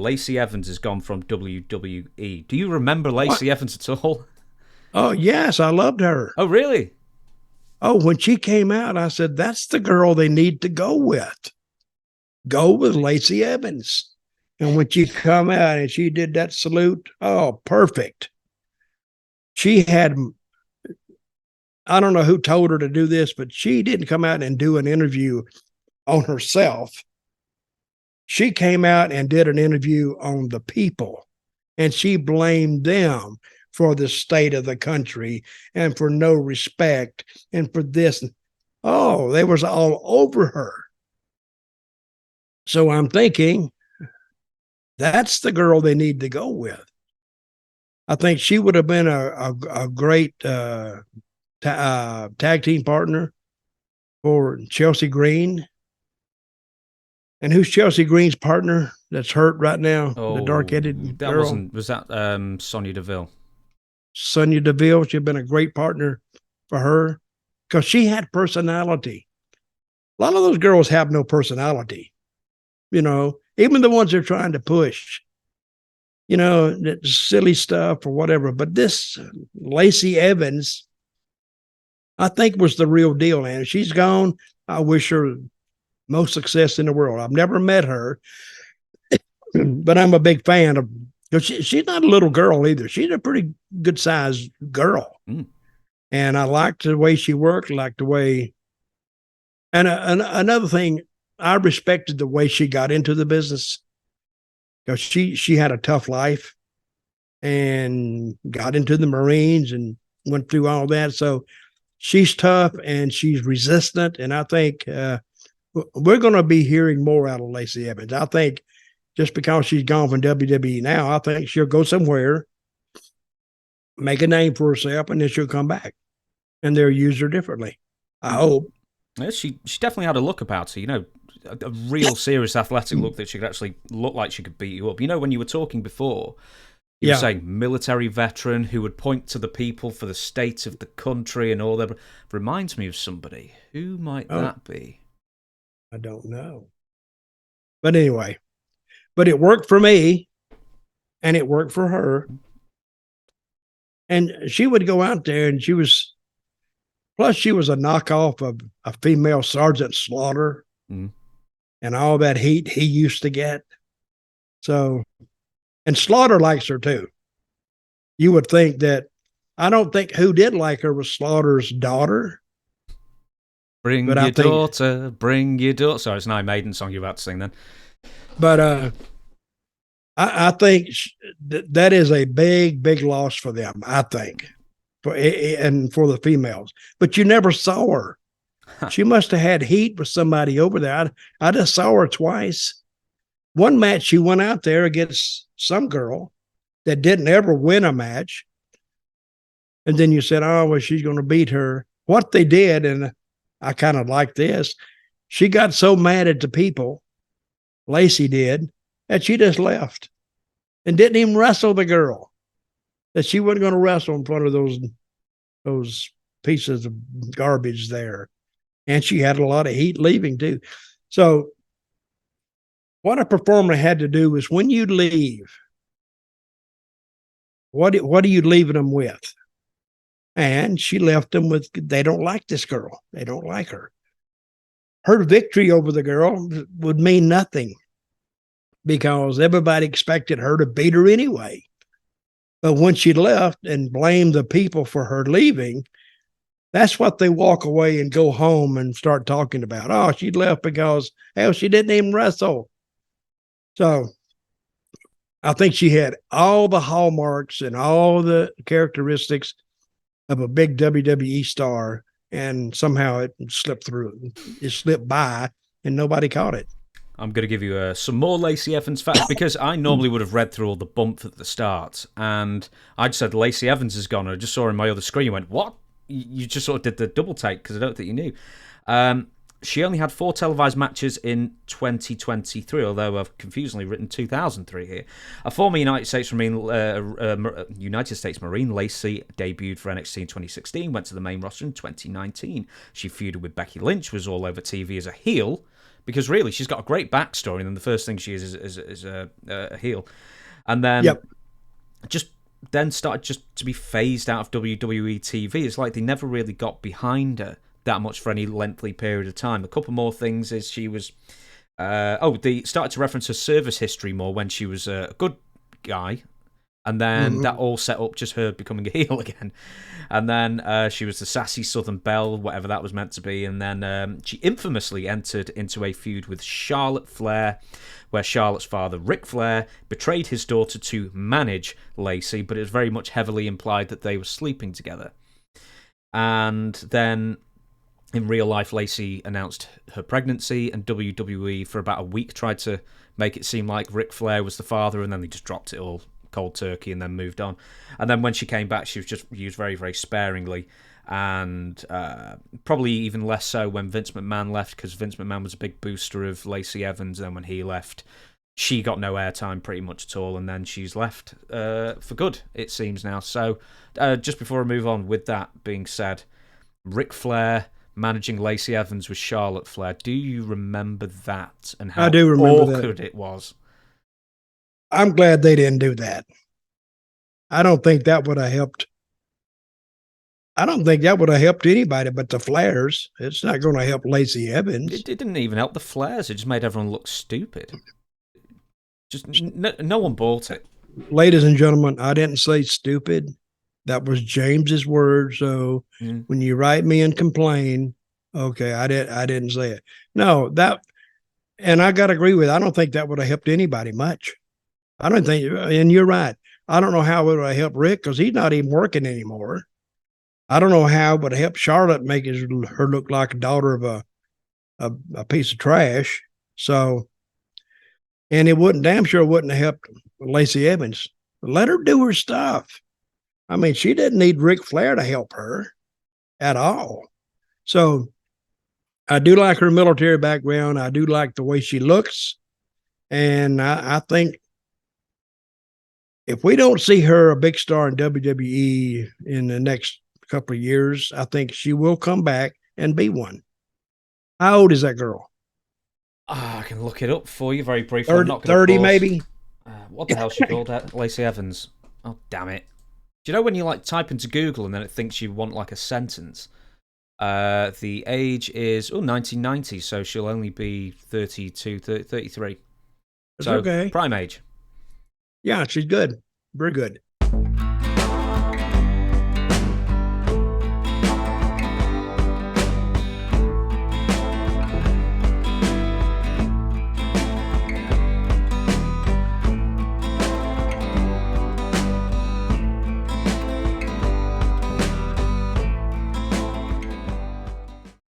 Lacey Evans has gone from WWE. Do you remember What? Lacey Evans at all? Oh, yes, I loved her. Oh, really? Oh, when she came out, I said, that's the girl they need to go with. Go with Lacey Evans. And when she come out and she did that salute, oh, perfect. She had, I don't know who told her to do this, but she didn't come out and do an interview on herself. She came out and did an interview on the people, and she blamed them for the state of the country and for no respect and for this. Oh, they was all over her. So I'm thinking that's the girl they need to go with. I think she would have been a great tag team partner for Chelsea Green. And who's Chelsea Green's partner that's hurt right now? The dark Oh, headed that girl, wasn't. Was that Sonya Deville? Sonya Deville. She'd been a great partner for her because she had personality. A lot of those girls have no personality, even the ones they're trying to push, silly stuff or whatever. But this Lacey Evans, I think, was the real deal. And she's gone. I wish her most success in the world. I've never met her, but I'm a big fan of. She's not a little girl either. She's a pretty good sized girl, Mm. and I liked the way she worked. Like the way, and another thing, I respected the way she got into the business because she had a tough life and got into the Marines and went through all that. So she's tough and she's resistant, and I think we're going to be hearing more out of Lacey Evans. I think just because she's gone from WWE now, I think she'll go somewhere, make a name for herself, and then she'll come back, and they'll use her differently. I hope. Yeah, she definitely had a look about her. A real serious athletic look that she could actually look like she could beat you up. When you were talking before, you were Yeah. saying military veteran who would point to the people for the state of the country and all that. Reminds me of somebody. Who might Oh, that be? I don't know. But anyway, but it worked for me and it worked for her. And she would go out there and plus she was a knockoff of a female Sergeant Slaughter Mm. and all that heat he used to get. So, and Slaughter likes her too. You would think that, I don't think who did like her was Slaughter's daughter, Bring but I your think, daughter, bring your daughter. Sorry, it's an Iron Maiden song you're about to sing then. but I think that is a big, big loss for them. I think, and for the females. But you never saw her. She must have had heat with somebody over there. I just saw her twice. One match, she went out there against some girl that didn't ever win a match, and then you said, "Oh, well, she's going to beat her." What they did, and I kind of like this. She got so mad at the people, Lacey did, that she just left and didn't even wrestle the girl. That she wasn't going to wrestle in front of those pieces of garbage there. And she had a lot of heat leaving too. So what a performer had to do is when you leave, what are you leaving them with? And she left them with, they don't like this girl. They don't like her. Her victory over the girl would mean nothing because everybody expected her to beat her anyway. But when she left and blamed the people for her leaving, that's what they walk away and go home and start talking about. Oh, she left because, hell, she didn't even wrestle. So I think she had all the hallmarks and all the characteristics of a big WWE star, and somehow it slipped through. It slipped by, and nobody caught it. I'm going to give you some more Lacey Evans facts because I normally would have read through all the bump at the start, and I just said Lacey Evans is gone. And I just saw her in my other screen. You went, what? You just sort of did the double take because I don't think you knew. She only had 4 televised matches in 2023, although I've confusingly written 2003 here. A former United States Marine, Lacey debuted for NXT in 2016, went to the main roster in 2019. She feuded with Becky Lynch, was all over TV as a heel, because really she's got a great backstory, and then the first thing she is a heel, and then Yep. just then started just to be phased out of WWE TV. It's like they never really got behind her that much for any lengthy period of time. A couple more things is she was they started to reference her service history more when she was a good guy, and then that all set up just her becoming a heel again. And then she was the sassy Southern Belle, whatever that was meant to be. And then she infamously entered into a feud with Charlotte Flair, where Charlotte's father, Ric Flair, betrayed his daughter to manage Lacey, but it was very much heavily implied that they were sleeping together. And then in real life, Lacey announced her pregnancy, and WWE for about a week tried to make it seem like Ric Flair was the father, and then they just dropped it all cold turkey and then moved on. And then when she came back, she was just used very, very sparingly, and probably even less so when Vince McMahon left, because Vince McMahon was a big booster of Lacey Evans, and then when he left, she got no airtime pretty much at all, and then she's left for good, it seems now. So just before I move on, with that being said, Ric Flair managing Lacey Evans with Charlotte Flair, do you remember that, and how I do remember awkward that. it was? I'm glad they didn't do that. I don't think that would have helped. I don't think that would have helped anybody but the Flairs. It's not going to help Lacey Evans. It didn't even help the Flairs. It just made everyone look stupid. Just no one bought it. Ladies and gentlemen, I didn't say stupid. That was James's word. So when you write me and complain, okay, I didn't say it. No, that, and I got to agree with it. I don't think that would have helped anybody much. I don't think, and you're right. I don't know how it would have helped Rick, because he's not even working anymore. I don't know how it would have helped Charlotte make her look like a daughter of a piece of trash. So, and it wouldn't, damn sure wouldn't have helped Lacey Evans. Let her do her stuff. I mean, she didn't need Ric Flair to help her at all. So I do like her military background. I do like the way she looks. And I think if we don't see her a big star in WWE in the next couple of years, I think she will come back and be one. How old is that girl? I can look it up for you very briefly. 30, I'm not going to 30 pause. maybe? What the hell she called that? Lacey Evans. Oh, damn it. Do you know when you like type into Google and then it thinks you want like a sentence? The age is 1990, so she'll only be 32, 33. It's so okay. Prime age. Yeah, she's good. Very good.